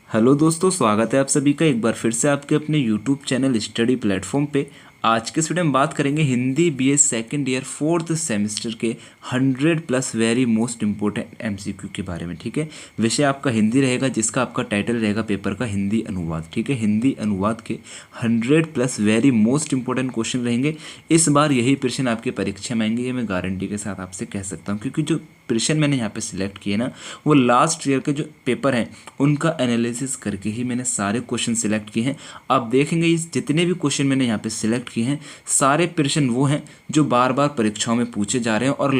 Hello दोस्तों, स्वागत है आप सभी का एक बार फिर से आपके अपने यूट्यूब चैनल स्टडी प्लेटफॉर्म पे। आज के इस वीडियो में बात करेंगे Hindi BA second year fourth semester के 100+ वेरी मोस्ट इंपॉर्टेंट एमसीक्यू के बारे में। ठीक है, विषय आपका हिंदी रहेगा, जिसका आपका टाइटल रहेगा पेपर का हिंदी अनुवाद। ठीक है, हिंदी अनुवाद के 100+ वेरी मोस्ट इंपॉर्टेंट क्वेश्चन रहेंगे। इस बार यही प्रश्न आपकी परीक्षा में आएंगे, ये मैं गारंटी के साथ आपसे कह सकता हूँ, क्योंकि जो प्रश्न मैंने यहाँ पे सिलेक्ट किए ना, वो लास्ट ईयर के जो पेपर हैं उनका एनालिसिस करके ही मैंने सारे क्वेश्चन सिलेक्ट किए हैं। आप देखेंगे इस जितने भी क्वेश्चन मैंने यहाँ पे सिलेक्ट किए हैं, सारे प्रश्न वो हैं जो बार बार परीक्षाओं में पूछे जा रहे हैं और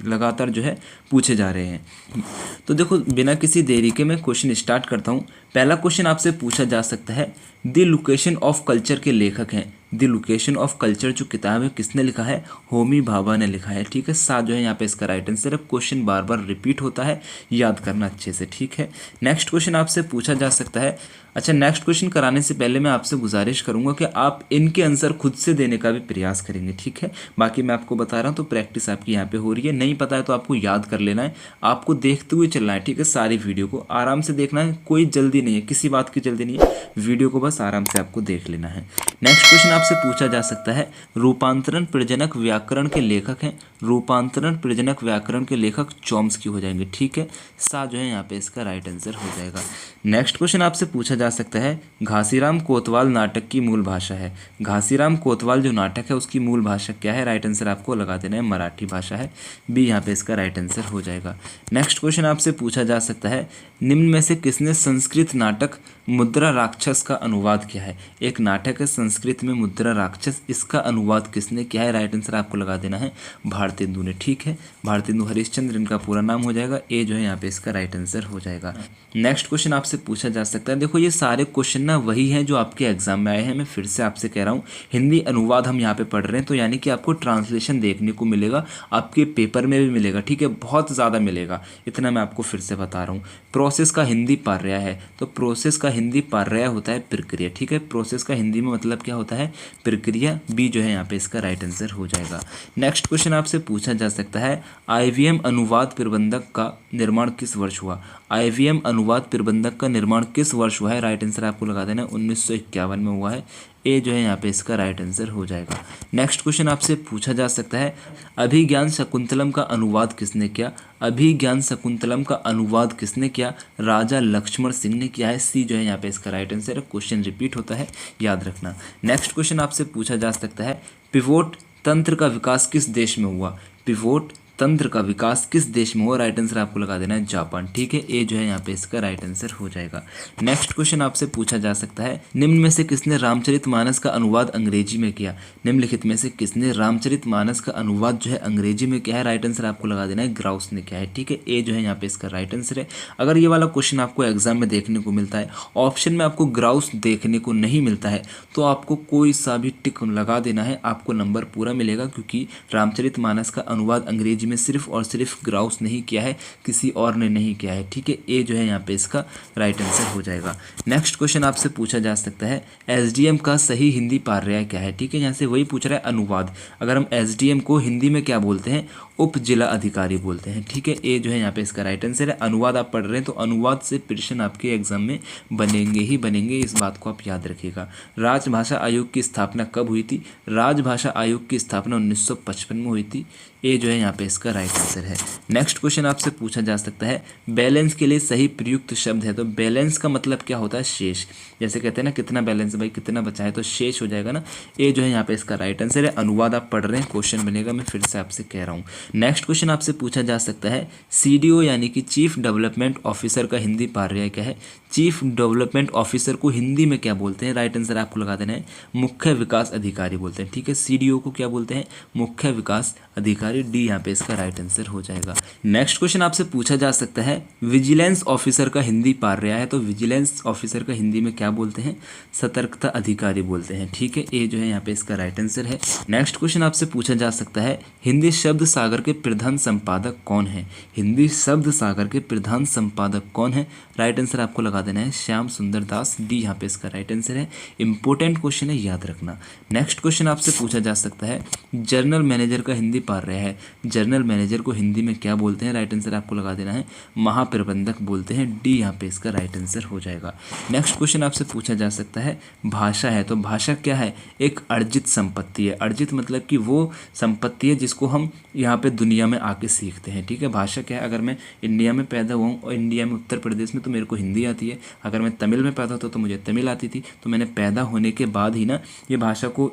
लगातार जो है पूछे जा रहे हैं। तो देखो, बिना किसी देरी के मैं क्वेश्चन स्टार्ट करता हूँ। पहला क्वेश्चन आपसे पूछा जा सकता है, द लोकेशन ऑफ कल्चर के लेखक हैं। द लोकेशन ऑफ कल्चर जो किताब है किसने लिखा है? होमी भाभा ने लिखा है। ठीक है, साथ जो है यहाँ पे इसका राइट आंसर है। क्वेश्चन बार बार रिपीट होता है, याद करना अच्छे से। ठीक है, नेक्स्ट क्वेश्चन आपसे पूछा जा सकता है। अच्छा, नेक्स्ट क्वेश्चन कराने से पहले मैं आपसे गुजारिश करूंगा कि आप इनके आंसर खुद से देने का भी प्रयास करेंगे। ठीक है, बाकी मैं आपको बता रहा हूँ तो प्रैक्टिस आपकी यहाँ पे हो रही है। नहीं पता है तो आपको याद कर लेना है, आपको देखते हुए चलना है। ठीक है, सारी वीडियो को आराम से देखना है, कोई जल्दी नहीं है, किसी बात की जल्दी नहीं है, वीडियो को बस आराम से आपको देख लेना है। नेक्स्ट क्वेश्चन आपसे पूछा जा सकता है, रूपांतरण प्रजनक व्याकरण के लेखक हैं। रूपांतरण प्रजनक व्याकरण के लेखक चॉम्स्की हो जाएंगे। ठीक है, साथ जो है यहाँ पे इसका राइट आंसर हो जाएगा। नेक्स्ट क्वेश्चन आपसे पूछा जा सकता है, घासीराम कोतवाल नाटक की मूल भाषा है। घासीराम कोतवाल जो नाटक है उसकी मूल भाषा क्या है? राइट आंसर आपको लगा देना है, मराठी भाषा है। बी यहाँ पे इसका राइट आंसर हो जाएगा। नेक्स्ट क्वेश्चन आपसे पूछा जा सकता है, निम्न में से किसने संस्कृत नाटक मुद्रा राक्षस का अनुवाद किया है? एक नाटक है संस्कृत में मुद्रा राक्षस, इसका अनुवाद किसने किया है? राइट आंसर आपको लगा देना है, भारतेंदु ने। ठीक है, भारतेंदु हरिश्चंद्र इनका पूरा नाम हो जाएगा। ए जो है यहाँ पे इसका राइट आंसर हो जाएगा। नेक्स्ट क्वेश्चन आपसे पूछा जा सकता है, देखो ये सारे क्वेश्चन ना वही हैं जो आपके एग्जाम में आए हैं। मैं फिर से आपसे कह रहा हूँ, हिंदी अनुवाद हम यहाँ पे पढ़ रहे हैं, तो यानी कि आपको ट्रांसलेशन देखने को मिलेगा, आपके पेपर में भी मिलेगा। ठीक है, बहुत ज़्यादा मिलेगा, इतना मैं आपको फिर से बता रहा हूँ। प्रोसेस का हिंदी पार्या है, तो प्रोसेस का हिंदी पार्या होता है प्रक्रिया। ठीक है, प्रोसेस का हिंदी में मतलब क्या होता है? प्रक्रिया। बी जो है यहाँ पे इसका राइट आंसर हो जाएगा। नेक्स्ट क्वेश्चन आपसे पूछा जा सकता है, आईवीएम अनुवाद प्रबंधक का निर्माण किस वर्ष हुआ? आईवीएम अनुवाद प्रबंधक का निर्माण किस वर्ष हुआ है? राइट आंसर आपको लगा देना है, 1951 में हुआ है। ए जो है यहाँ पे इसका राइट आंसर हो जाएगा। नेक्स्ट क्वेश्चन आपसे पूछा जा सकता है, अभिज्ञान शकुंतलम का अनुवाद किसने किया? अभिज्ञान शकुंतलम का अनुवाद किसने किया? राजा लक्ष्मण सिंह ने किया है। सी जो है यहाँ पे इसका राइट आंसर है। क्वेश्चन रिपीट होता है, याद रखना। नेक्स्ट क्वेश्चन आपसे पूछा जा सकता है, पिवोट तंत्र का विकास किस देश में हुआ? पिवोट तंत्र का विकास किस देश में हुआ? राइट आंसर आपको लगा देना है, जापान। ठीक है, ए जो है यहाँ पे इसका राइट आंसर हो जाएगा। नेक्स्ट क्वेश्चन आपसे पूछा जा सकता है, निम्न में से किसने रामचरितमानस का अनुवाद अंग्रेजी में किया? निम्नलिखित में से किसने रामचरितमानस का अनुवाद जो है अंग्रेजी में किया है? राइट आंसर आपको लगा देना है, ग्राउस ने किया है। ठीक है, ए जो है यहाँ पे इसका राइट आंसर है। अगर ये वाला क्वेश्चन आपको एग्जाम में देखने को मिलता है, ऑप्शन में आपको ग्राउस देखने को नहीं मिलता है, तो आपको कोई सा भी टिक लगा देना है, आपको नंबर पूरा मिलेगा, क्योंकि रामचरितमानस का अनुवाद अंग्रेजी में सिर्फ और सिर्फ ग्राउस नहीं किया है, किसी और ने नहीं किया है। ठीक है, ए जो है यहाँ पे इसका राइट आंसर हो जाएगा। नेक्स्ट क्वेश्चन आपसे पूछा जा सकता है, एसडीएम का सही हिंदी पर्याय क्या है? ठीक है, यहाँ से वही पूछ रहा है अनुवाद। अगर हम एसडीएम को हिंदी में क्या बोलते हैं? उप जिला अधिकारी बोलते हैं। ठीक है, ए जो है यहाँ पे इसका राइट आंसर है। अनुवाद आप पढ़ रहे हैं तो अनुवाद से प्रश्न आपके एग्जाम में बनेंगे ही बनेंगे, इस बात को आप याद रखिएगा। राजभाषा आयोग की स्थापना कब हुई थी? राजभाषा आयोग की स्थापना 1955 में हुई थी। ए जो है यहाँ पे इसका राइट आंसर है। नेक्स्ट क्वेश्चन आपसे पूछा जा सकता है, बैलेंस के लिए सही प्रयुक्त शब्द है, तो बैलेंस का मतलब क्या होता है? शेष। जैसे कहते हैं ना, कितना बैलेंस है भाई, कितना बचा है, तो शेष हो जाएगा ना। ए जो है यहाँ पे इसका राइट आंसर है। अनुवाद आप पढ़ रहे हैं, क्वेश्चन बनेगा, मैं फिर से आपसे कह रहा हूँ। नेक्स्ट क्वेश्चन आपसे पूछा जा सकता है, सीडीओ यानी कि चीफ डेवलपमेंट ऑफिसर का हिंदी पर्याय क्या है? चीफ डेवलपमेंट ऑफिसर को हिंदी में क्या बोलते हैं? राइट आंसर आपको लगा देना है, मुख्य विकास अधिकारी बोलते हैं। ठीक है, सीडीओ को क्या बोलते हैं? मुख्य विकास अधिकारी। डी यहाँ पे इसका राइट आंसर हो जाएगा। नेक्स्ट क्वेश्चन आपसे पूछा जा सकता है, विजिलेंस ऑफिसर का हिंदी पर्याय है, तो विजिलेंस ऑफिसर का हिंदी में क्या बोलते हैं? सतर्कता अधिकारी बोलते हैं। ठीक है, ए जो है यहाँ पे इसका राइट आंसर है। नेक्स्ट क्वेश्चन आपसे पूछा जा सकता है, हिंदी शब्द सागर सागर के प्रधान संपादक कौन है? हिंदी शब्द सागर के प्रधान संपादक कौन है? राइट आंसर आपको लगा देना है श्याम सुंदर दास, डी यहाँ पे इसका राइट आंसर है। इंपॉर्टेंट क्वेश्चन है, याद रखना। नेक्स्ट क्वेश्चन आपसे पूछा जा सकता है, जनरल मैनेजर का हिंदी पार्य है। जनरल मैनेजर को हिंदी में क्या बोलते हैं? राइट आंसर आपको लगा देना है महाप्रबंधक बोलते हैं, डी यहाँ पे इसका राइट आंसर हो जाएगा। नेक्स्ट क्वेश्चन आपसे पूछा जा सकता है, भाषा है तो भाषा क्या है? एक अर्जित संपत्ति है। अर्जित मतलब कि वो संपत्ति है जिसको हम यहाँ पे दुनिया में आके सीखते हैं, ठीक है। भाषा क्या है? अगर मैं इंडिया में पैदा हुआ हूँ और इंडिया में उत्तर प्रदेश में, तो मेरे को हिंदी आती है। अगर मैं तमिल में पैदा होता तो मुझे तमिल आती थी। तो मैंने पैदा होने के बाद ही ना ये भाषा को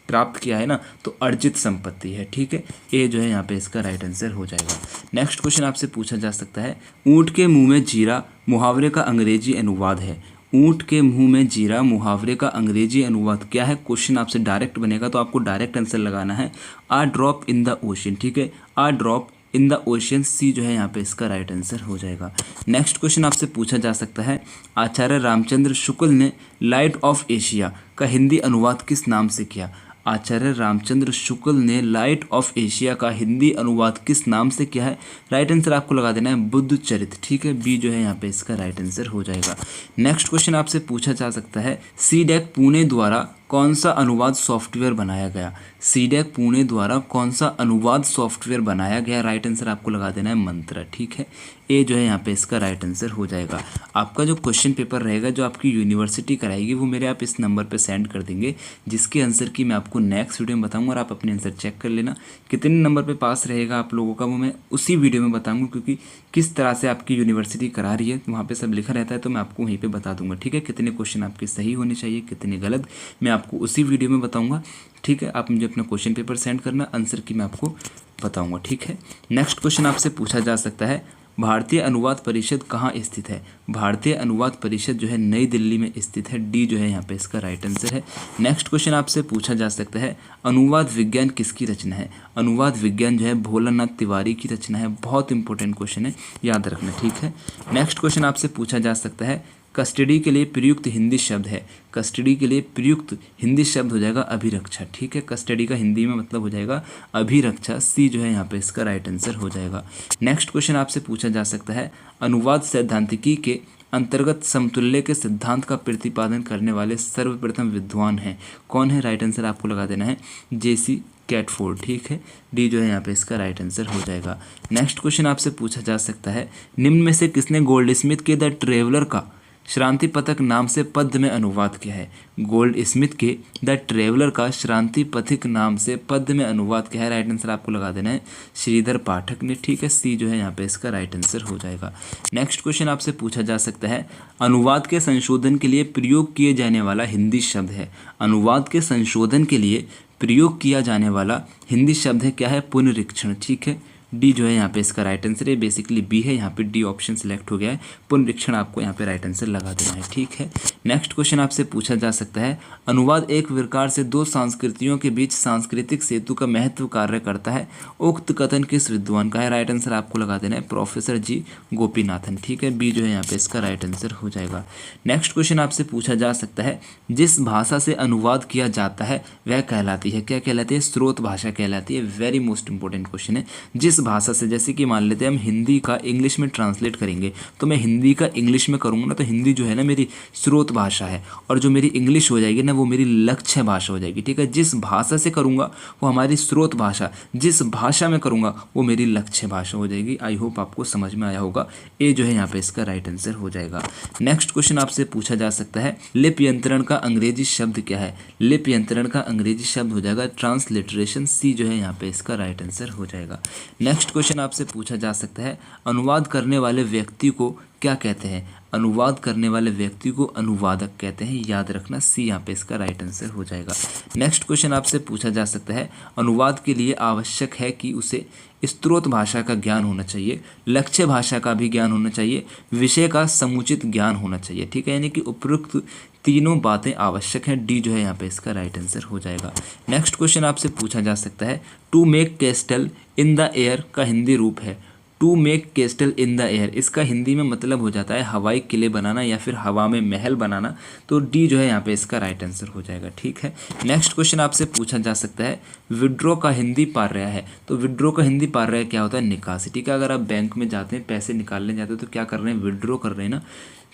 प्राप्त किया है ना, तो अर्जित संपत्ति है, ठीक है। ए जो है यहाँ पे इसका राइट आंसर हो जाएगा। नेक्स्ट क्वेश्चन आपसे पूछा जा सकता है, ऊँट के मुंह में जीरा मुहावरे का अंग्रेजी अनुवाद है। ऊँट के मुंह में जीरा मुहावरे का अंग्रेजी अनुवाद क्या है? क्वेश्चन आपसे डायरेक्ट बनेगा तो आपको डायरेक्ट आंसर लगाना है आ ड्रॉप इन द ओशन, ठीक है। आ ड्रॉप इन द ओशन, सी जो है यहाँ पे इसका राइट आंसर हो जाएगा। नेक्स्ट क्वेश्चन आपसे पूछा जा सकता है, आचार्य रामचंद्र शुक्ल ने लाइट ऑफ एशिया का हिंदी अनुवाद किस नाम से किया? आचार्य रामचंद्र शुक्ल ने लाइट ऑफ एशिया का हिंदी अनुवाद किस नाम से किया है? राइट आंसर आपको लगा देना है बुद्ध चरित, ठीक है। बी जो है यहाँ पे इसका राइट आंसर हो जाएगा। नेक्स्ट क्वेश्चन आपसे पूछा जा सकता है, सीडेक पुणे द्वारा कौन सा अनुवाद सॉफ्टवेयर बनाया गया? सीडेक पुणे द्वारा कौन सा अनुवाद सॉफ्टवेयर बनाया गया? राइट आंसर आपको लगा देना है मंत्रा, ठीक है। ए जो है यहाँ पे इसका राइट आंसर हो जाएगा। आपका जो क्वेश्चन पेपर रहेगा जो आपकी यूनिवर्सिटी कराएगी वो मेरे आप इस नंबर पे सेंड कर देंगे, जिसके आंसर की मैं आपको नेक्स्ट वीडियो में बताऊंगा और आप अपने आंसर चेक कर लेना। कितने नंबर पे पास रहेगा आप लोगों का वो मैं उसी वीडियो में बताऊंगा, क्योंकि किस तरह से आपकी यूनिवर्सिटी करा रही है वहाँ पे सब लिखा रहता है, तो मैं आपको वहीं पे बता दूंगा, ठीक है। कितने क्वेश्चन आपके सही होने चाहिए, कितने गलत, मैं आपको उसी वीडियो में बताऊंगा, ठीक है। आप मुझे अपना क्वेश्चन पेपर सेंड करना, आंसर की मैं आपको बताऊंगा, ठीक है। नेक्स्ट क्वेश्चन आपसे पूछा जा सकता है, भारतीय अनुवाद परिषद कहाँ स्थित है? भारतीय अनुवाद परिषद जो है नई दिल्ली में स्थित है, डी जो है यहाँ पे इसका राइट आंसर है। नेक्स्ट क्वेश्चन आपसे पूछा जा सकता है, अनुवाद विज्ञान किसकी रचना है? अनुवाद विज्ञान जो है भोलानाथ तिवारी की रचना है। बहुत इंपॉर्टेंट क्वेश्चन है, याद रखना, ठीक है। नेक्स्ट क्वेश्चन आपसे पूछा जा सकता है, कस्टडी के लिए प्रयुक्त हिंदी शब्द है। कस्टडी के लिए प्रयुक्त हिंदी शब्द हो जाएगा अभिरक्षा, ठीक है। कस्टडी का हिंदी में मतलब हो जाएगा अभिरक्षा, सी जो है यहाँ पे इसका राइट आंसर हो जाएगा। नेक्स्ट क्वेश्चन आपसे पूछा जा सकता है, अनुवाद सैद्धांतिकी के अंतर्गत समतुल्य के सिद्धांत का प्रतिपादन करने वाले सर्वप्रथम विद्वान हैं। कौन है? राइट आंसर आपको लगा देना है जेसी कैटफोर्ड, ठीक है। डी जो है यहाँ पे इसका राइट आंसर हो जाएगा। नेक्स्ट क्वेश्चन आपसे पूछा जा सकता है, निम्न में से किसने गोल्ड स्मिथ के द ट्रेवलर का श्रांति पथक नाम से पद्य में अनुवाद किया है? गोल्ड स्मिथ के द ट्रेवलर का श्रांति पथिक नाम से पद्य में अनुवाद किया है। राइट आंसर आपको लगा देना है श्रीधर पाठक ने, ठीक है। सी जो है यहाँ पे इसका राइट आंसर हो जाएगा। नेक्स्ट क्वेश्चन आपसे पूछा जा सकता है, अनुवाद के संशोधन के लिए प्रयोग किए जाने वाला हिंदी शब्द है। अनुवाद के संशोधन के लिए प्रयोग किया जाने वाला हिंदी शब्द है क्या है? पुनरीक्षण, ठीक है। डी जो है यहाँ पे इसका राइट आंसर है, बेसिकली बी है, यहाँ पे डी ऑप्शन सिलेक्ट हो गया है। पुनरीक्षण आपको यहाँ पे राइट आंसर लगा देना है, ठीक है। नेक्स्ट क्वेश्चन आपसे पूछा जा सकता है, अनुवाद एक प्रकार से दो संस्कृतियों के बीच सांस्कृतिक सेतु का महत्व कार्य करता है। उक्त कथन किस विद्वान का है? राइट आंसर आपको लगा देना है प्रोफेसर जी गोपीनाथन, ठीक है। बी जो है यहाँ पे इसका राइट आंसर हो जाएगा। नेक्स्ट क्वेश्चन आपसे पूछा जा सकता है, जिस भाषा से अनुवाद किया जाता है वह कहलाती है, क्या कहलाती है? स्रोत भाषा कहलाती है। वेरी मोस्ट इंपॉर्टेंट क्वेश्चन है। जिस भाषा से, जैसे कि मान लेते हैं हम हिंदी का इंग्लिश में ट्रांसलेट करेंगे, तो मैं हिंदी का इंग्लिश में करूँगा ना, तो हिंदी जो है ना मेरी स्रोत भाषा है, और जो मेरी इंग्लिश हो जाएगी ना वो मेरी लक्ष्य भाषा हो जाएगी, ठीक है। जिस भाषा से करूँगा वो हमारी स्रोत भाषा, जिस भाषा में करूँगा वो मेरी लक्ष्य भाषा हो जाएगी। आई होप आपको समझ में आया होगा। ए जो है यहाँ पे इसका राइट आंसर हो जाएगा। नेक्स्ट क्वेश्चन आपसे पूछा जा सकता है, लिप यंत्रण का अंग्रेजी शब्द क्या है? लिप यंत्रण का अंग्रेजी शब्द हो जाएगा ट्रांसलिटरेशन। सी जो है यहाँ पे इसका राइट आंसर हो जाएगा। नेक्स्ट क्वेश्चन आपसे पूछा जा सकता है, अनुवाद करने वाले व्यक्ति को क्या कहते हैं? अनुवाद करने वाले व्यक्ति को अनुवादक कहते हैं, याद रखना। सी यहाँ पे इसका राइट आंसर हो जाएगा। नेक्स्ट क्वेश्चन आपसे पूछा जा सकता है, अनुवाद के लिए आवश्यक है कि उसे स्रोत भाषा का ज्ञान होना चाहिए, लक्ष्य भाषा का भी ज्ञान होना चाहिए, विषय का समुचित ज्ञान होना चाहिए, ठीक है। यानी कि उपरोक्त तीनों बातें आवश्यक हैं। डी जो है यहाँ पे इसका राइट आंसर हो जाएगा। नेक्स्ट क्वेश्चन आपसे पूछा जा सकता है, to make castle in the air का हिंदी रूप है। To make castle in the air, इसका हिंदी में मतलब हो जाता है हवाई किले बनाना या फिर हवा में महल बनाना। तो डी जो है यहाँ पे इसका राइट आंसर हो जाएगा। ठीक है, नेक्स्ट क्वेश्चन आपसे पूछा जा सकता है विड्रॉ का हिंदी पार्याय है। तो विड्रॉ का हिंदी पार्याय क्या होता है? निकासी। ठीक है, अगर आप बैंक में जाते हैं, पैसे निकालने जाते हो तो क्या कर रहे हैं? विड्रॉ कर रहे हैं ना।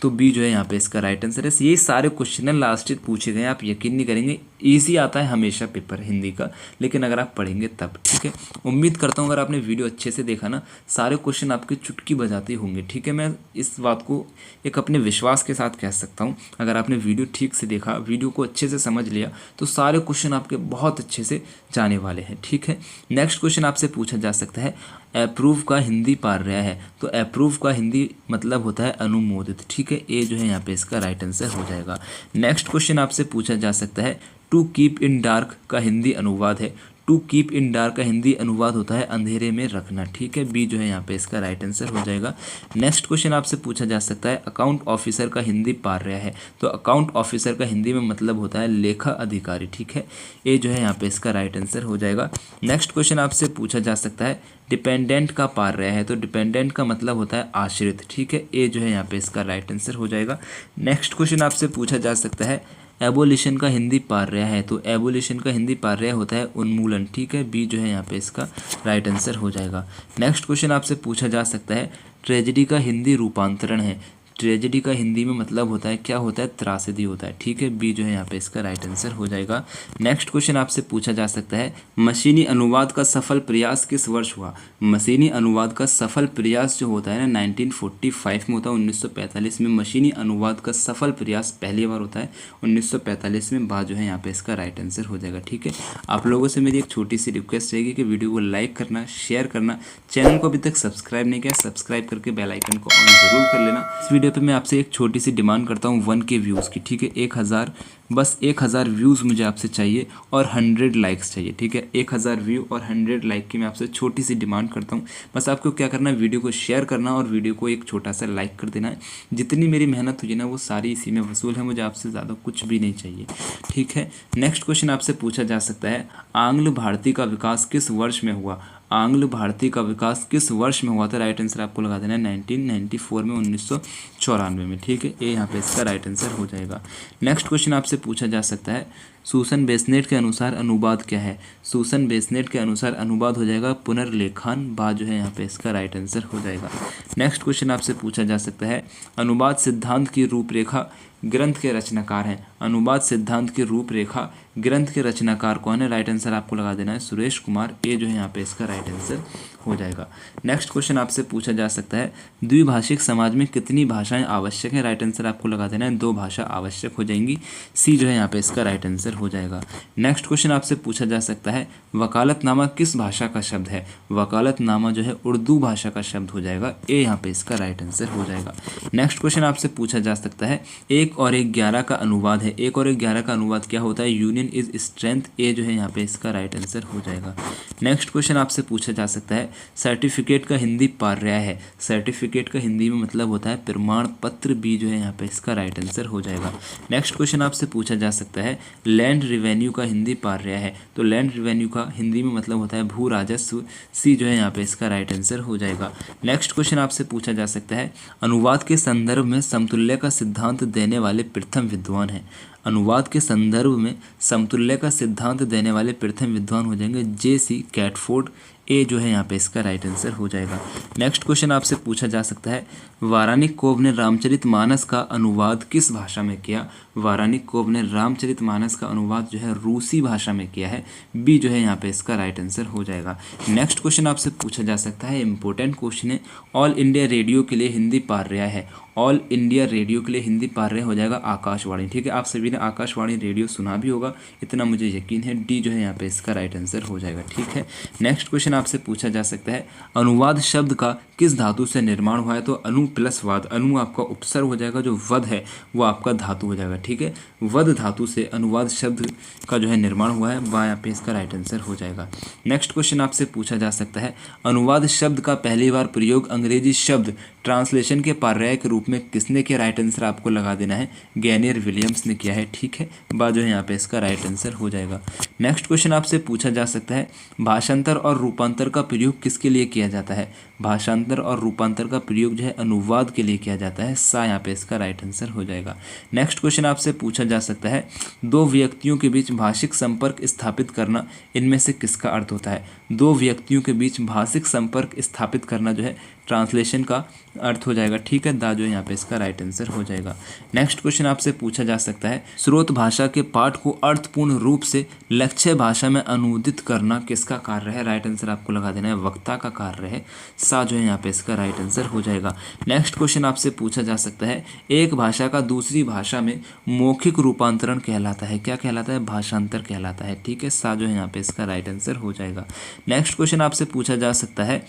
तो बी जो है यहाँ पे इसका राइट आंसर है। ये सारे क्वेश्चन है लास्ट ईयर पूछे गए, आप यकीन नहीं करेंगे, इजी आता है हमेशा पेपर हिंदी का, लेकिन अगर आप पढ़ेंगे तब। ठीक है, उम्मीद करता हूँ अगर आपने वीडियो अच्छे से देखा ना, सारे क्वेश्चन आपके चुटकी बजाते होंगे। ठीक है, मैं इस बात को एक अपने विश्वास के साथ कह सकता हूँ, अगर आपने वीडियो ठीक से देखा, वीडियो को अच्छे से समझ लिया, तो सारे क्वेश्चन आपके बहुत अच्छे से जाने वाले हैं। ठीक है, नेक्स्ट क्वेश्चन आपसे पूछा जा सकता है अप्रूव का हिंदी पार्याय है। तो अप्रूव का हिंदी मतलब होता है अनुमोदित। ठीक है, ए जो है यहाँ पे इसका राइट आंसर हो जाएगा। नेक्स्ट क्वेश्चन आपसे पूछा जा सकता है टू कीप इन डार्क का हिंदी अनुवाद है। टू कीप इन डार्क का हिंदी अनुवाद होता है अंधेरे में रखना। ठीक है, बी जो है यहाँ पे इसका राइट आंसर हो जाएगा। नेक्स्ट क्वेश्चन आपसे पूछा जा सकता है अकाउंट ऑफिसर का हिंदी पार्याय है। तो अकाउंट ऑफिसर का हिंदी में मतलब होता है लेखा अधिकारी। ठीक है, ए जो है यहाँ पे इसका राइट आंसर हो जाएगा। नेक्स्ट क्वेश्चन आपसे पूछा जा सकता है डिपेंडेंट का पार्याय है। तो डिपेंडेंट का मतलब होता है आश्रित। ठीक है, ए जो है यहाँ पे इसका राइट आंसर हो जाएगा। नेक्स्ट क्वेश्चन आपसे पूछा जा सकता है एबोलिशन का हिंदी पार्याय है। तो एबोलिशन का हिंदी पार्याय होता है उन्मूलन। ठीक है, बी जो है यहाँ पे इसका राइट आंसर हो जाएगा। नेक्स्ट क्वेश्चन आपसे पूछा जा सकता है ट्रेजेडी का हिंदी रूपांतरण है। ट्रेजेडी का हिंदी में मतलब होता है, क्या होता है? त्रासदी होता है। ठीक है, बी जो है यहाँ पे इसका राइट आंसर हो जाएगा। नेक्स्ट क्वेश्चन आपसे पूछा जा सकता है मशीनी अनुवाद का सफल प्रयास किस वर्ष हुआ? मशीनी अनुवाद का सफल प्रयास जो होता है ना 1945 में होता है, 1945 में मशीनी अनुवाद का सफल प्रयास पहली बार होता है 1945 में। बा जो है यहाँ पे इसका राइट आंसर हो जाएगा। ठीक है, आप लोगों से मेरी एक छोटी सी रिक्वेस्ट रहेगी कि वीडियो को लाइक करना, शेयर करना, चैनल को अभी तक सब्सक्राइब नहीं किया, सब्सक्राइब करके बेल आइकन को ऑन जरूर कर लेना। इस वीडियो पे मैं आपसे एक छोटी सी डिमांड करता हूँ 1K व्यूज़ की। ठीक है, 1000, बस 1000 व्यूज़ मुझे आपसे चाहिए और 100 लाइक्स चाहिए। ठीक है, 1000 व्यू और 100 लाइक की मैं आपसे छोटी सी डिमांड करता हूँ। बस आपको क्या करना है, वीडियो को शेयर करना और वीडियो को एक छोटा सा लाइक कर देना है। जितनी मेरी मेहनत हुई ना वो सारी इसी में वसूल है, मुझे आपसे ज़्यादा कुछ भी नहीं चाहिए। ठीक है, नेक्स्ट क्वेश्चन आपसे पूछा जा सकता है आंग्ल भारती का विकास किस वर्ष में हुआ? आंग्ल भारती का विकास किस वर्ष में हुआ था? राइट आंसर आपको लगा देना है 1994 में, 1994 में। ठीक है, ए यहाँ पे इसका राइट आंसर हो जाएगा। नेक्स्ट क्वेश्चन आपसे पूछा जा सकता है सूसन बेसनेट के अनुसार अनुवाद क्या है? सूसन बेसनेट के अनुसार अनुवाद हो जाएगा पुनर्लेखन। बा जो है यहाँ पे इसका राइट आंसर हो जाएगा। नेक्स्ट क्वेश्चन आपसे पूछा जा सकता है अनुवाद सिद्धांत की रूपरेखा ग्रंथ के रचनाकार हैं। अनुवाद सिद्धांत की रूपरेखा ग्रंथ के रचनाकार कौन है? राइट आंसर आपको लगा देना है सुरेश कुमार। ए जो है यहाँ पे इसका राइट आंसर हो जाएगा। नेक्स्ट क्वेश्चन आपसे पूछा जा सकता है द्विभाषिक समाज में कितनी भाषाएं आवश्यक हैं? राइट आंसर आपको लगा देना है 2 भाषा आवश्यक हो जाएंगी। सी जो है यहाँ पे इसका राइट आंसर हो जाएगा। नेक्स्ट क्वेश्चन आपसे पूछा जा सकता है वकालतनामा किस भाषा का शब्द है? वकालतनामा जो है उर्दू भाषा का शब्द हो जाएगा। ए यहाँ पे इसका राइट आंसर हो जाएगा। नेक्स्ट क्वेश्चन आपसे पूछा जा सकता है 1 और 11 का अनुवाद है। 1 और 11 का अनुवाद क्या होता है? Union is strength. ए जो है यहाँ पे इसका राइट आंसर हो जाएगा। नेक्स्ट क्वेश्चन आपसे पूछा जा सकता है सर्टिफिकेट का हिंदी पार्याय है। सर्टिफिकेट का हिंदी में मतलब होता है प्रमाण पत्र। बी जो है यहाँ पे इसका राइट आंसर हो जाएगा। नेक्स्ट क्वेश्चन आपसे पूछा जा सकता है लैंड रिवेन्यू का हिंदी पार्याय है। तो लैंड रिवेन्यू का हिंदी में मतलब होता है भू राजस्व। सी जो है यहाँ पे इसका राइट आंसर हो जाएगा। नेक्स्ट क्वेश्चन आपसे पूछा जा सकता है अनुवाद के संदर्भ में समतुल्य का सिद्धांत देने वाले प्रथम विद्वान हैं। अनुवाद के संदर्भ में समतुल्य का सिद्धांत देने वाले प्रथम विद्वान हो जाएंगे J.C. कैटफोर्ड। ए जो है यहाँ पे इसका राइट आंसर हो जाएगा। नेक्स्ट क्वेश्चन आपसे पूछा जा सकता है वारानिकोव ने रामचरितमानस का अनुवाद किस भाषा में किया? वारानिकोव ने रामचरितमानस का अनुवाद जो है रूसी भाषा में किया है। बी जो है यहाँ पे इसका राइट आंसर हो जाएगा। नेक्स्ट क्वेश्चन आपसे पूछा जा सकता है इंपॉर्टेंट क्वेश्चन है ऑल इंडिया रेडियो के लिए हिंदी पार्याय है। ऑल इंडिया रेडियो के लिए हिंदी पार्याय हो जाएगा आकाशवाणी। ठीक है, आप सभी ने आकाशवाणी रेडियो सुना भी होगा, इतना मुझे यकीन है। डी जो है यहाँ पे इसका राइट आंसर हो जाएगा। ठीक है, नेक्स्ट क्वेश्चन आपसे पूछा जा सकता है अनुवाद शब्द का किस धातु से निर्माण हुआ है? तो अनु प्लस वाद। अनु आपका उपसर्ग हो जाएगा, जो वद है वो आपका धातु हो जाएगा। ठीक है, वद धातु से अनुवाद शब्द का जो है निर्माण हुआ है। वह यहाँ पे इसका राइट आंसर हो जाएगा। नेक्स्ट क्वेश्चन आपसे पूछा जा सकता है अनुवाद शब्द का पहली बार प्रयोग अंग्रेजी शब्द ट्रांसलेशन के पर्याय के रूप में किसने किया? राइट आंसर आपको लगा देना है गैनियर विलियम्स ने किया है। ठीक है, बा जो है यहाँ पे इसका राइट आंसर हो जाएगा। नेक्स्ट क्वेश्चन आपसे पूछा जा सकता है भाषांतर और रूपांतर का प्रयोग किसके लिए किया जाता है? भाषांतर और रूपांतर का प्रयोग जो है अनुवाद के लिए किया जाता है। सा यहाँ पे इसका राइट आंसर हो जाएगा। नेक्स्ट क्वेश्चन आपसे पूछा जा सकता है, दो व्यक्तियों के बीच भाषिक संपर्क स्थापित करना इनमें से किसका अर्थ होता है? दो व्यक्तियों के बीच भाषिक संपर्क स्थापित करना जो है ट्रांसलेशन का अर्थ हो जाएगा। ठीक है, दा जो यहाँ पे इसका राइट आंसर हो जाएगा। नेक्स्ट क्वेश्चन आपसे पूछा जा सकता है, स्रोत भाषा के पाठ को अर्थपूर्ण रूप से लक्ष्य भाषा में अनुवादित करना किसका कार्य है? राइट आंसर आपको लगा देना है, वक्ता का कार्य है। सा जो है यहाँ पे इसका राइट आंसर हो जाएगा। नेक्स्ट क्वेश्चन आपसे पूछा जा सकता है, एक भाषा का दूसरी भाषा में मौखिक रूपांतरण कहलाता है, क्या कहलाता है? भाषांतर कहलाता है। ठीक है, सा जो है यहाँ पे इसका राइट आंसर हो जाएगा। नेक्स्ट क्वेश्चन आपसे पूछा जा सकता है,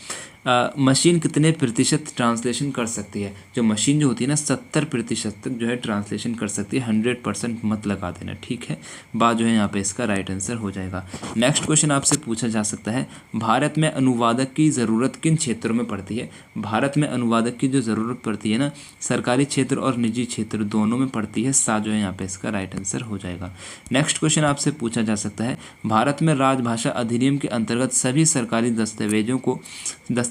मशीन कितने प्रतिशत ट्रांसलेशन कर सकती है? जो मशीन जो होती है ना 70% तक जो है ट्रांसलेशन कर सकती है। 100% मत लगा देना। ठीक है, बात जो है यहाँ पे इसका राइट आंसर हो जाएगा। नेक्स्ट क्वेश्चन आपसे पूछा जा सकता है, भारत में अनुवादक की ज़रूरत किन क्षेत्रों में पड़ती है? भारत में अनुवादक की जो ज़रूरत पड़ती है ना, सरकारी क्षेत्र और निजी क्षेत्र दोनों में पड़ती है। सा जो है यहाँ पे इसका राइट आंसर हो जाएगा। नेक्स्ट क्वेश्चन आपसे पूछा जा सकता है, भारत में राजभाषा अधिनियम के अंतर्गत सभी सरकारी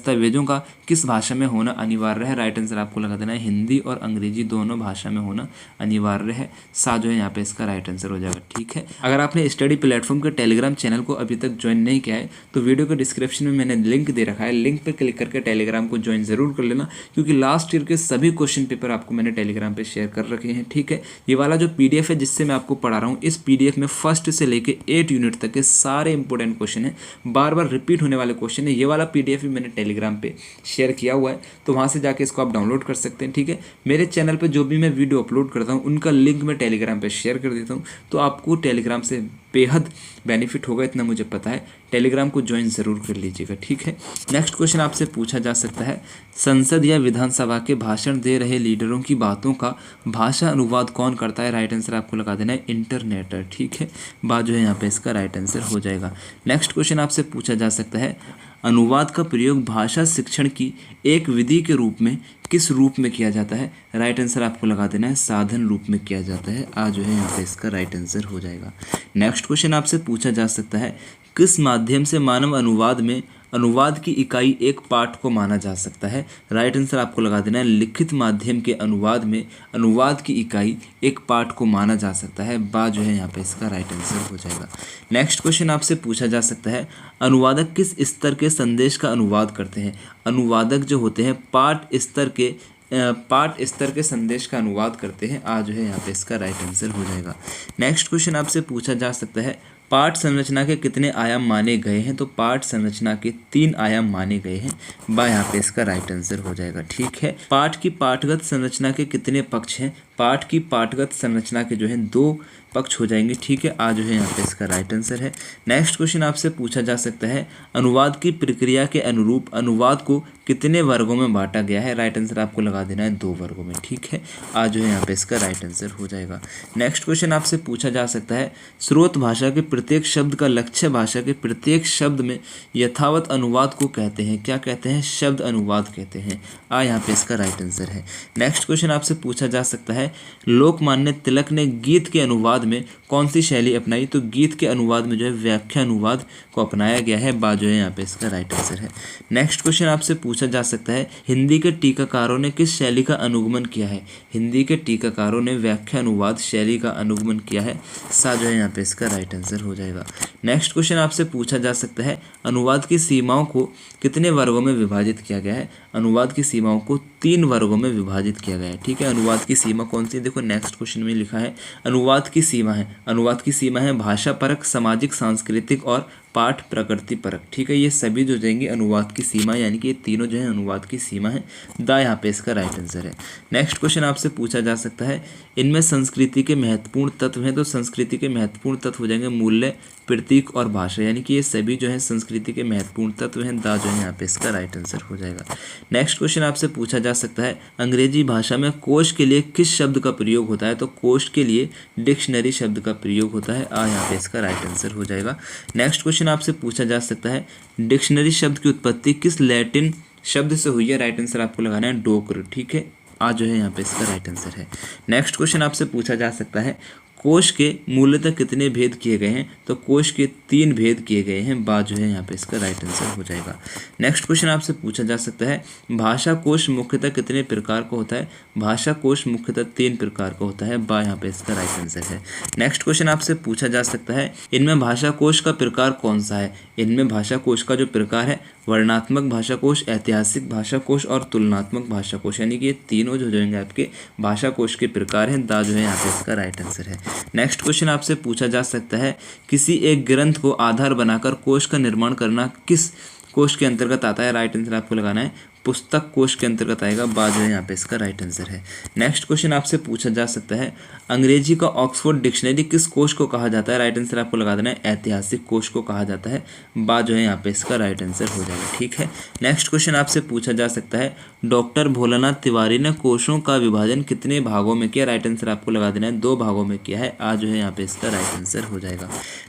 दस्तावेजों का किस भाषा में होना अनिवार्य है? राइट आंसर आपको लगा देना है, हिंदी और अंग्रेजी दोनों भाषा में होना अनिवार्य है। सा जो है यहाँ पे इसका राइट आंसर हो जाएगा। ठीक है, अगर आपने स्टडी प्लेटफॉर्म के टेलीग्राम चैनल को अभी तक ज्वाइन नहीं किया है तो वीडियो के डिस्क्रिप्शन में मैंने लिंक दे रखा है, लिंक पर क्लिक करके टेलीग्राम को ज्वाइन जरूर कर लेना, क्योंकि लास्ट ईयर के सभी क्वेश्चन पेपर आपको मैंने टेलीग्राम पे शेयर कर रखे हैं। ठीक है, ये वाला जो PDF है जिससे मैं आपको पढ़ा रहा हूँ, इस PDF में फर्स्ट से लेके 8 यूनिट तक के सारे इंपॉर्टेंट क्वेश्चन है, बार बार रिपीट होने वाले क्वेश्चन है। ये वाला PDF भी मैंने टेलीग्राम पे शेयर किया हुआ है, तो वहाँ से जाके इसको आप डाउनलोड कर सकते हैं। ठीक है, मेरे चैनल पे जो भी मैं वीडियो अपलोड करता हूँ उनका लिंक मैं टेलीग्राम पे शेयर कर देता हूँ, तो आपको टेलीग्राम से बेहद बेनिफिट होगा, इतना मुझे पता है। टेलीग्राम को ज्वाइन ज़रूर कर लीजिएगा। ठीक है, नेक्स्ट क्वेश्चन आपसे पूछा जा सकता है, संसद या विधानसभा के भाषण दे रहे लीडरों की बातों का भाषा अनुवाद कौन करता है? राइट आंसर आपको लगा देना है, इंटरनेटर। ठीक है, बात जो है यहाँ पे इसका राइट आंसर हो जाएगा। नेक्स्ट क्वेश्चन आपसे पूछा जा सकता है, अनुवाद का प्रयोग भाषा शिक्षण की एक विधि के रूप में किस रूप में किया जाता है? राइट आंसर आपको लगा देना है, साधन रूप में किया जाता है। आज जो है यहाँ पे इसका राइट आंसर हो जाएगा। नेक्स्ट क्वेश्चन आपसे पूछा जा सकता है, किस माध्यम से मानव अनुवाद में अनुवाद की इकाई एक पाठ को माना जा सकता है? राइट आंसर आपको लगा देना है, लिखित माध्यम के अनुवाद में अनुवाद की इकाई एक पाठ को माना जा सकता है। बात जो है यहाँ पे इसका राइट आंसर हो जाएगा। नेक्स्ट क्वेश्चन आपसे पूछा जा सकता है, अनुवादक किस स्तर के संदेश का अनुवाद करते हैं? अनुवादक जो होते हैं पाठ स्तर के संदेश का अनुवाद करते हैं। आज जो है यहाँ पे इसका राइट आंसर हो जाएगा। नेक्स्ट क्वेश्चन आपसे पूछा जा सकता है, पाठ संरचना के कितने आयाम माने गए हैं? तो पाठ संरचना के 3 आयाम माने गए हैं। यहाँ पे इसका राइट आंसर हो जाएगा। ठीक है, पाठ की पाठगत संरचना के कितने पक्ष हैं? पाठ की पाठगत संरचना के जो है 2 पक्ष हो जाएंगे। ठीक है, आज जो है यहाँ पे इसका राइट आंसर है। नेक्स्ट क्वेश्चन आपसे पूछा जा सकता है, अनुवाद की प्रक्रिया के अनुरूप अनुवाद को कितने वर्गों में बांटा गया है? राइट आंसर आपको लगा देना है 2 वर्गों में। ठीक है, आज जो है यहाँ पे इसका राइट आंसर हो जाएगा। नेक्स्ट क्वेश्चन आपसे पूछा जा सकता है, स्रोत भाषा के प्रत्येक शब्द का लक्ष्य भाषा के प्रत्येक शब्द में यथावत अनुवाद को कहते हैं, क्या कहते हैं? शब्द अनुवाद कहते हैं। यहाँ पे इसका राइट आंसर है। नेक्स्ट क्वेश्चन आपसे पूछा जा सकता है, लोकमान्य तिलक ने गीत के अनुवाद में कौन सी शैली अपनाई? तो गीत के अनुवाद में जो है व्याख्या अनुवाद को अपनाया गया है। बात जो है यहाँ पे इसका राइट आंसर है। नेक्स्ट क्वेश्चन आपसे पूछा जा सकता है, हिंदी के टीकाकारों ने किस शैली का अनुगमन किया है? हिंदी के टीकाकारों ने व्याख्या अनुवाद शैली का अनुगमन किया है। सा जो है यहाँ पे इसका राइट आंसर हो जाएगा। नेक्स्ट क्वेश्चन आपसे पूछा जा सकता है, अनुवाद की सीमाओं को कितने वर्गों में विभाजित किया गया है? अनुवाद की सीमाओं को 3 वर्गों में विभाजित किया गया है। ठीक है, अनुवाद की सीमा कौन सी? देखो नेक्स्ट क्वेश्चन में लिखा है, अनुवाद की सीमा है भाषा परक, सामाजिक, सांस्कृतिक और पाठ प्रकृति परक। ठीक है, ये सभी जो जाएंगे अनुवाद की सीमा, यानी कि ये तीनों जो है अनुवाद की सीमा है। यहाँ पे इसका राइट आंसर है। नेक्स्ट क्वेश्चन आपसे पूछा जा सकता है, इनमें संस्कृति के महत्वपूर्ण तत्व हैं। तो संस्कृति के महत्वपूर्ण तत्व हो जाएंगे मूल्य, प्रतीक और भाषा, यानी कि ये सभी जो है संस्कृति के महत्वपूर्ण तत्व हैं। जो है यहाँ पे इसका राइट आंसर हो जाएगा। नेक्स्ट क्वेश्चन आपसे पूछा जा सकता है, अंग्रेजी भाषा में कोश के लिए किस शब्द का प्रयोग होता है? तो कोश के लिए डिक्शनरी शब्द का प्रयोग होता है। यहाँ पे इसका राइट आंसर हो जाएगा। नेक्स्ट क्वेश्चन आपसे पूछा जा सकता है, डिक्शनरी शब्द की उत्पत्ति किस लैटिन शब्द से हुई है? राइट आंसर आपको लगाना है डोकर। ठीक है, आज जो है यहाँ पे इसका राइट आंसर है। नेक्स्ट क्वेश्चन आपसे पूछा जा सकता है, कोश के मूलतः कितने भेद किए गए हैं? तो कोश के 3 भेद किए गए हैं। बा जो है यहाँ पे इसका राइट आंसर हो जाएगा। नेक्स्ट क्वेश्चन आपसे पूछा जा सकता है भाषा कोश मुख्यतः कितने प्रकार का होता है? भाषा कोश मुख्यतः 3 प्रकार का होता है। बा यहाँ पे इसका राइट आंसर है। नेक्स्ट क्वेश्चन आपसे पूछा जा सकता है इनमें भाषा कोश का प्रकार कौन सा है? इनमें भाषा कोश का जो प्रकार है वर्णात्मक भाषा कोश, ऐतिहासिक भाषा कोश और तुलनात्मक भाषा कोश, यानी कि ये तीनों जो जाएंगे आपके भाषा कोश के प्रकार हैं। दा जो है यहाँ पे इसका राइट आंसर है। नेक्स्ट क्वेश्चन आपसे पूछा जा सकता है किसी एक ग्रंथ को आधार बनाकर कोश का निर्माण करना किस कोश के अंतर्गत आता है? राइट आंसर आपको लगाना है पुस्तक कोश के अंतर्गत आएगा। बा जो है यहाँ पे इसका राइट आंसर है। नेक्स्ट क्वेश्चन आपसे पूछा जा सकता है अंग्रेजी का ऑक्सफोर्ड डिक्शनरी किस कोश को कहा जाता है? राइट आंसर आपको लगा देना है ऐतिहासिक कोश को कहा जाता है। बा जो है यहाँ पे इसका राइट आंसर हो जाएगा। ठीक है। नेक्स्ट क्वेश्चन आपसे पूछा जा सकता है डॉक्टर भोलानाथ तिवारी ने कोशों का विभाजन कितने भागों में किया? राइट आंसर आपको लगा देना है 2 भागों में किया है। आ जो है यहाँ पे इसका राइट आंसर हो जाएगा।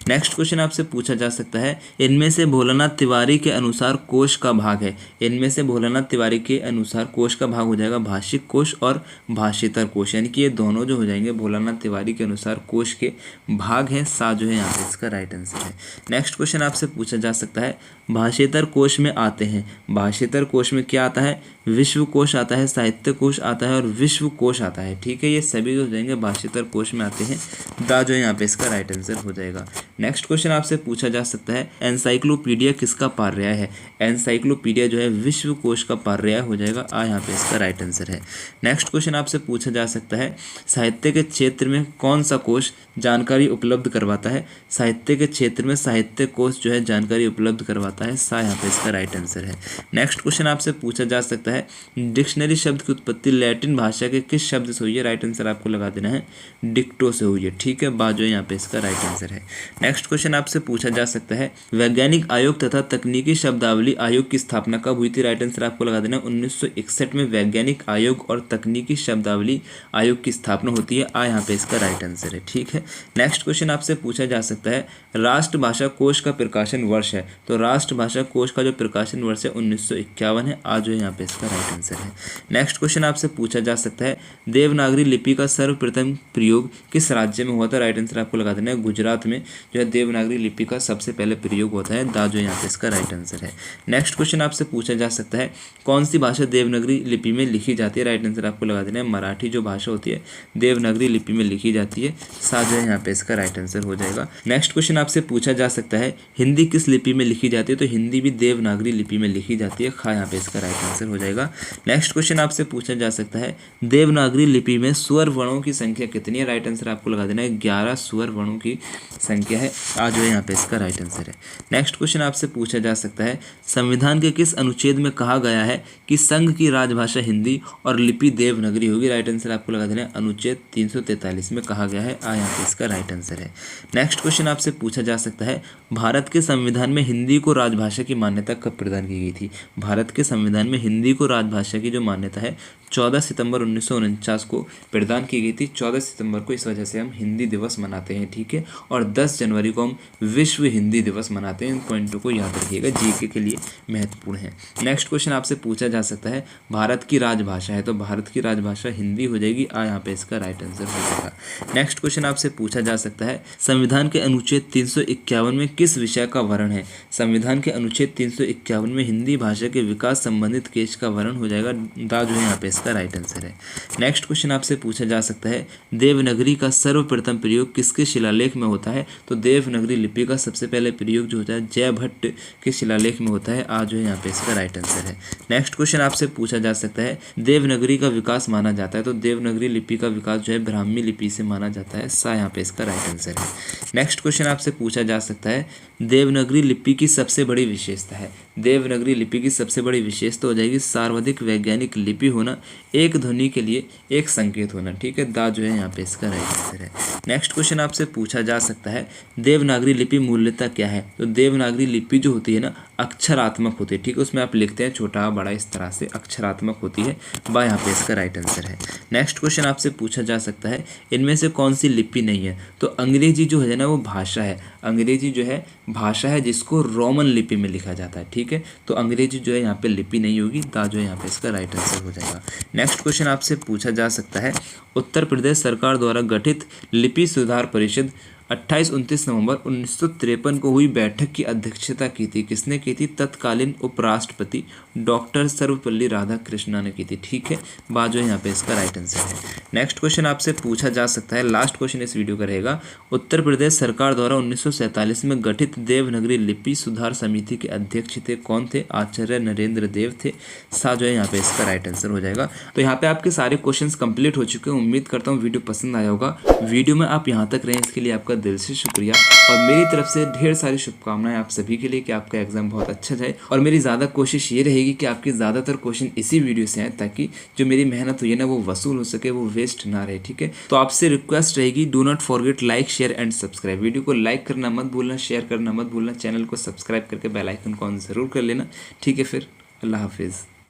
नेक्स्ट क्वेश्चन आपसे पूछा जा सकता है इनमें से भोलानाथ तिवारी के अनुसार कोश का भाग है। इनमें से भोलानाथ तिवारी के अनुसार कोश का भाग हो जाएगा भाषिक कोश और भाषेतर कोश, यानी कि ये दोनों जो हो जाएंगे भोलानाथ तिवारी के अनुसार कोश के भाग हैं। सा जो है यहाँ पे इसका राइट आंसर है। नेक्स्ट क्वेश्चन आपसे पूछा जा सकता है भाषेतर कोश में आते हैं। भाषेतर कोश में क्या आता है? विश्व कोश आता है, साहित्य कोश आता है और विश्व कोश आता है। ठीक है, ये सभी हो जाएंगे भाषेतर कोश में आते हैं। दा जो है यहाँ पे इसका राइट आंसर हो जाएगा। नेक्स्ट क्वेश्चन आपसे पूछा जा सकता है एनसाइक्लोपीडिया किसका पर्याय है? एनसाइक्लोपीडिया जो है विश्व कोश का पर्याय हो जाएगा। आ यहाँ पे इसका राइट आंसर है। नेक्स्ट क्वेश्चन आपसे पूछा जा सकता है साहित्य के क्षेत्र में कौन सा कोश जानकारी उपलब्ध करवाता है? साहित्य के क्षेत्र में साहित्य कोश जो है जानकारी उपलब्ध करवाता है। सा यहाँ पे इसका राइट आंसर है। नेक्स्ट क्वेश्चन आपसे पूछा जा सकता है डिक्शनरी शब्द की उत्पत्ति लैटिन भाषा के किस शब्द से हुई है? राइट आंसर आपको लगा देना है डिक्टो से हुई है। ठीक है, बा जो है यहाँ पे इसका राइट आंसर है। नेक्स्ट क्वेश्चन आपसे पूछा जा सकता है वैज्ञानिक आयोग तथा तकनीकी शब्दावली आयोग की स्थापना कब हुई थी? राइट आंसर आपको लगा देना 1961 में वैज्ञानिक आयोग और तकनीकी शब्दावली आयोग की स्थापना होती है। आ यहाँ पे इसका राइट आंसर है। ठीक है। नेक्स्ट क्वेश्चन आपसे पूछा जा सकता है राष्ट्रभाषा कोश का प्रकाशन वर्ष है। तो राष्ट्रभाषा कोश का जो प्रकाशन वर्ष है 1951 है। आ जो है यहाँ पे इसका राइट आंसर है। नेक्स्ट क्वेश्चन आपसे पूछा जा सकता है देवनागरी लिपि का सर्वप्रथम प्रयोग किस राज्य में हुआ था? राइट आंसर आपको लगा देना है गुजरात में जो है देवनागरी लिपि का सबसे पहले प्रयोग होता है। दा जो यहाँ पे इसका राइट आंसर है। नेक्स्ट क्वेश्चन आपसे पूछा जा सकता है कौन सी भाषा देवनागरी लिपि में लिखी जाती है? राइट आंसर आपको लगा देना है मराठी जो भाषा होती है देवनागरी लिपि में लिखी जाती है। सा जो है यहाँ पे इसका राइट आंसर हो जाएगा। नेक्स्ट क्वेश्चन आपसे पूछा जा सकता है हिंदी किस लिपि में लिखी जाती है? तो हिंदी भी देवनागरी लिपि में लिखी जाती है। खा यहाँ पे इसका राइट आंसर हो जाएगा। नेक्स्ट क्वेश्चन आपसे पूछा जा सकता है देवनागरी लिपि में स्वर वर्णों की संख्या कितनी है? राइट आंसर आपको लगा देना है 11 स्वर वर्णों की संख्या है। आ जो है यहाँ पे इसका राइट आंसर है। नेक्स्ट क्वेश्चन आपसे पूछा जा सकता है संविधान के किस अनुच्छेद में कहा गया है कि संघ की राजभाषा हिंदी और लिपि देवनागरी होगी? राइट आंसर आपको लगा देना है अनुच्छेद 343 में कहा गया है। आ यहाँ पे इसका राइट आंसर है। नेक्स्ट क्वेश्चन आपसे पूछा जा सकता है भारत के संविधान में हिंदी को राजभाषा की मान्यता कब प्रदान की गई थी? भारत के संविधान में हिंदी को राजभाषा की जो मान्यता है 14 सितंबर 1949 को प्रदान की गई थी। 14 सितंबर को इस वजह से हम हिंदी दिवस मनाते हैं। ठीक है, और 10 जनवरी को हम विश्व हिंदी दिवस मनाते हैं। इन पॉइंटों को याद रखिएगा, जीके के लिए महत्वपूर्ण है। नेक्स्ट क्वेश्चन आपसे पूछा जा सकता है भारत की राजभाषा है, तो भारत की राजभाषा हिंदी हो जाएगी। आ यहाँ पे इसका राइट आंसर हो जाएगा। नेक्स्ट क्वेश्चन आपसे पूछा जा सकता है संविधान के अनुच्छेद 351 में किस विषय का वर्णन है? संविधान के अनुच्छेद 351 में हिंदी भाषा के विकास संबंधित केस का वर्णन हो जाएगा। दा जो है यहाँ पे इसका राइट आंसर है। नेक्स्ट क्वेश्चन आपसे पूछा जा सकता है देवनागरी का सर्वप्रथम प्रयोग किसके शिलालेख में होता है? तो देवनागरी लिपि का सबसे पहले प्रयोग जो होता है जयभट्ट के शिलालेख में होता है। आ जो है यहाँ पे इसका राइट आंसर है। नेक्स्ट क्वेश्चन आपसे पूछा जा सकता है देवनागरी का विकास माना जाता है, तो देवनागरी लिपि का विकास जो है ब्राह्मी लिपि से माना जाता है। सा यहाँ पे इसका राइट आंसर है। नेक्स्ट क्वेश्चन आपसे पूछा जा सकता है देवनागरी लिपि की सबसे बड़ी विशेषता है। देवनागरी लिपि की सबसे बड़ी विशेषता हो जाएगी सर्वाधिक वैज्ञानिक लिपि होना, एक ध्वनि के लिए एक संकेत होना। ठीक है, दा जो है यहाँ पे इसका राइट आंसर है। नेक्स्ट क्वेश्चन आपसे पूछा जा सकता है देवनागरी लिपि मूल्यता क्या है? तो देवनागरी लिपि जो होती है ना अक्षरात्मक होती है। ठीक है, उसमें आप लिखते हैं छोटा बड़ा इस तरह से अक्षरात्मक होती है। बा यहाँ पे इसका राइट आंसर है। नेक्स्ट क्वेश्चन आपसे पूछा जा सकता है इनमें से कौन सी लिपि नहीं है? तो अंग्रेजी जो है ना वो भाषा है। अंग्रेजी जो है भाषा है जिसको रोमन लिपि में लिखा जाता है। ठीक ठीक है। तो अंग्रेजी जो है यहाँ पे लिपि नहीं होगी, दा जो है यहाँ पे इसका राइट आंसर हो जाएगा। नेक्स्ट क्वेश्चन आपसे पूछा जा सकता है, उत्तर प्रदेश सरकार द्वारा गठित लिपि सुधार परिषद 28-29 नवंबर 1953 को हुई बैठक की अध्यक्षता की थी। किसने की थी? तत्कालीन उपराष्ट्रपति डॉक्टर सर्वपल्ली राधाकृष्णन ने की थी, ठीक है। बा जो है यहाँ पे इसका राइट आंसर है। नेक्स्ट क्वेश्चन आपसे पूछा जा सकता है, लास्ट क्वेश्चन इस वीडियो का रहेगा, उत्तर प्रदेश सरकार द्वारा 1947 में गठित देवनागरी लिपि सुधार समिति के अध्यक्ष थे, कौन थे? आचार्य नरेंद्र देव थे। सा जो है यहाँ पे इसका राइट आंसर हो जाएगा। तो यहाँ पे आपके सारे क्वेश्चंस कंप्लीट हो चुके हैं। उम्मीद करता हूँ वीडियो पसंद आया होगा। वीडियो में आप यहाँ तक रहे इसके लिए आपका दिल से शुक्रिया, और मेरी तरफ से ढेर सारी शुभकामनाएं आप सभी के लिए कि आपका एग्जाम बहुत अच्छा जाए। और मेरी ज़्यादा कोशिश ये रहेगी कि आपके ज़्यादातर क्वेश्चन इसी वीडियो से आए, ताकि जो मेरी मेहनत हुई है ना वो वसूल हो सके, वो वेस्ट ना रहे, ठीक है। तो आपसे रिक्वेस्ट रहेगी, do not forget like share and subscribe. Video को लाइक करना मत भूलना, शेयर करना मत भूलना, चैनल को सब्सक्राइब करके बेल आइकन को ऑन ज़रूर कर लेना, ठीक है। फिर अल्लाह हाफिज़।